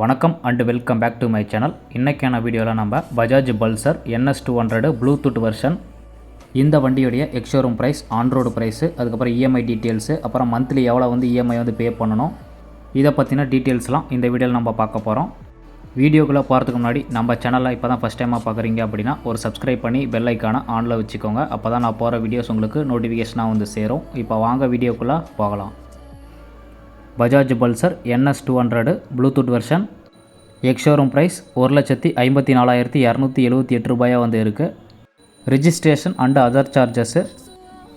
வணக்கம் and welcome back to my channel. இன்றைக்கான வீடியோவில் நம்ம Bajaj pulsar NS200 Bluetooth version இந்த வண்டியுடைய ex showroom price, on road price, அதுக்கப்புறம் இஎம்ஐ டீட்டெயில்ஸு, அப்புறம் மந்த்லி எவ்வளோ இஎம்ஐ பே பண்ணணும், இதை பற்றின டீட்டெயில்ஸ்லாம் இந்த வீடியோவில் நம்ம பார்க்க போகிறோம். வீடியோக்குள்ளே போகிறதுக்கு முன்னாடி நம்ம சேனலில் இப்போ தான் ஃபஸ்ட் டைமாக பார்க்குறீங்க அப்படின்னா ஒரு சப்ஸ்கிரைப் பண்ணி பெல் ஐக்கானை ஆனில் வச்சுக்கோங்க. அப்போ தான் நான் போகிற வீடியோஸ் உங்களுக்கு நோட்டிஃபிகேஷனாக சேரும். இப்போ வாங்க வீடியோக்குள்ளே போகலாம். Bajaj pulsar NS200 Bluetooth version ex showroom price 1,54,278 ரூபாயாக இருக்குது. ரிஜிஸ்ட்ரேஷன் அண்ட் அதர் சார்ஜஸ்ஸு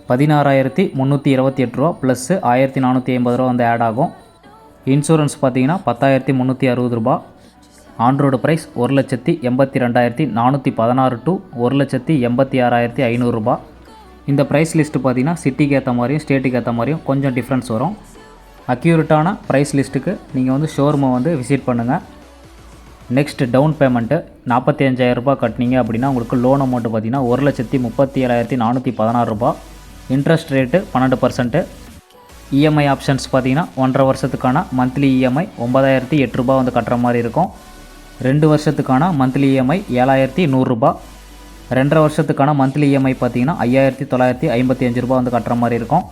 16,328 ரூபா ப்ளஸ் 1,450 ரூபா ஆட் ஆகும். இன்சூரன்ஸ் பார்த்தீங்கன்னா 10,360 ரூபா. ஆன்ரோடு ப்ரைஸ் 1,82,416 டு 1,86,500 ரூபா. இந்த ப்ரைஸ் லிஸ்ட்டு பார்த்தீங்கன்னா சிட்டிக்கு ஏற்ற மாதிரியும் ஸ்டேட்டுக்கு ஏற்ற மாதிரியும் கொஞ்சம் டிஃப்ரென்ஸ் வரும். அக்யூரேட்டான ப்ரைஸ் லிஸ்ட்டுக்கு நீங்கள் ஷோரூமை விசிட் பண்ணுங்கள். நெக்ஸ்ட் டவுன் பேமெண்ட்டு 45,000 ரூபா கட்டினீங்க அப்படின்னா உங்களுக்கு லோன் அமௌண்ட்டு பார்த்தீங்கன்னா 1,37,416 ரூபா. Interest rate 12%. இஎம்ஐ ஆப்ஷன்ஸ் பார்த்தீங்கன்னா 1.5 வருஷத்துக்கான மந்த்லி இஎம்ஐ 9,008 ரூபா கட்டுற மாதிரி இருக்கும். 2 வருஷத்துக்கான மந்த்லி இஎம்ஐ 7,100 ரூபா. 2.5 வருஷத்துக்கான மந்த்லி இஎம்ஐ பார்த்தீங்கன்னா 5,955 ரூபா கட்டுற மாதிரி இருக்கும்.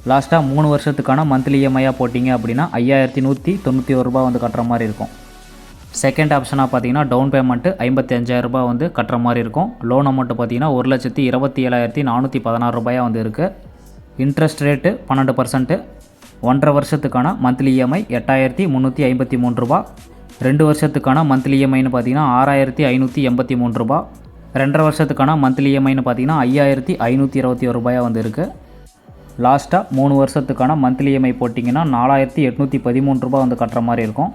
லாஸ்ட்டாக 3 வருஷத்துக்கான மந்த்லி இஎம்ஐயாக போட்டிங்க அப்படின்னா 5,191 ரூபா கட்டுற மாதிரி இருக்கும். செகண்ட் ஆப்ஷனாக பார்த்தீங்கன்னா டவுன் பேமெண்ட்டு 55,000 ரூபா கட்டுற மாதிரி இருக்கும். லோன் அமௌண்ட்டு பார்த்தீங்கன்னா 1,27,416 ரூபாயாக இருக்குது. Interest rate 12%. 1.5 வருஷத்துக்கான மந்த்லி இஎம்ஐ 8,353 ரூபா. 2 வருஷத்துக்கான மந்த்லி இஎம்ஐன்னு பார்த்தீங்கன்னா 6,583 ரூபா. 2.5 வருஷத்துக்கான மந்த்லி இஎம்ஐன்னு பார்த்தீங்கன்னா 5,521 ரூபாயாக இருக்குது. லாஸ்ட்டாக 3 வருஷத்துக்கான மந்த்லி இஎம்ஐ போட்டிங்கன்னா 4,813 ரூபா கட்டுற மாதிரி இருக்கும்.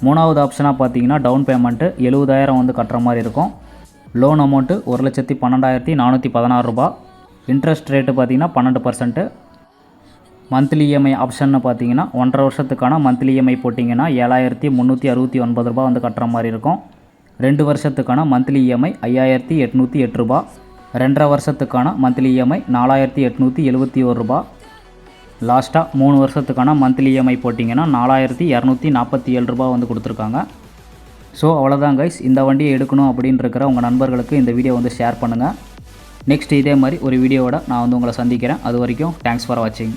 மூணாவது ஆப்ஷனாக பார்த்தீங்கன்னா டவுன் பேமெண்ட்டு 70,000 கட்டுற மாதிரி இருக்கும். லோன் அமௌண்ட்டு 1,12,416 ரூபா. இன்ட்ரெஸ்ட் ரேட்டு பார்த்தீங்கன்னா 12%. மந்த்லி இஎம்ஐ ஆப்ஷன்னு பார்த்தீங்கன்னா 1.5 வருஷத்துக்கான மந்த்லி இஎம்ஐ போட்டிங்கன்னா 7,369 ரூபா கட்டுற மாதிரி இருக்கும். 2 வருஷத்துக்கான மந்த்லி இஎம்ஐ 5,808 ரூபா. 2.5 வருஷத்துக்கான மந்த்லி இஎம்ஐ 4,871 ரூபா. லாஸ்ட்டாக 3 வருஷத்துக்கான மந்த்லி இஎம்ஐ போட்டிங்கன்னா 4,247 ரூபா கொடுத்துருக்காங்க. ஸோ அவ்வளோதான் கைஸ். இந்த வண்டியை எடுக்கணும் அப்படின்னு இருக்கிற உங்கள் நண்பர்களுக்கு இந்த வீடியோ ஷேர் பண்ணுங்கள். நெக்ஸ்ட் இதே மாதிரி ஒரு வீடியோவோட நான் உங்களை சந்திக்கிறேன். அது வரைக்கும் தேங்க்ஸ் ஃபார் வாட்சிங்.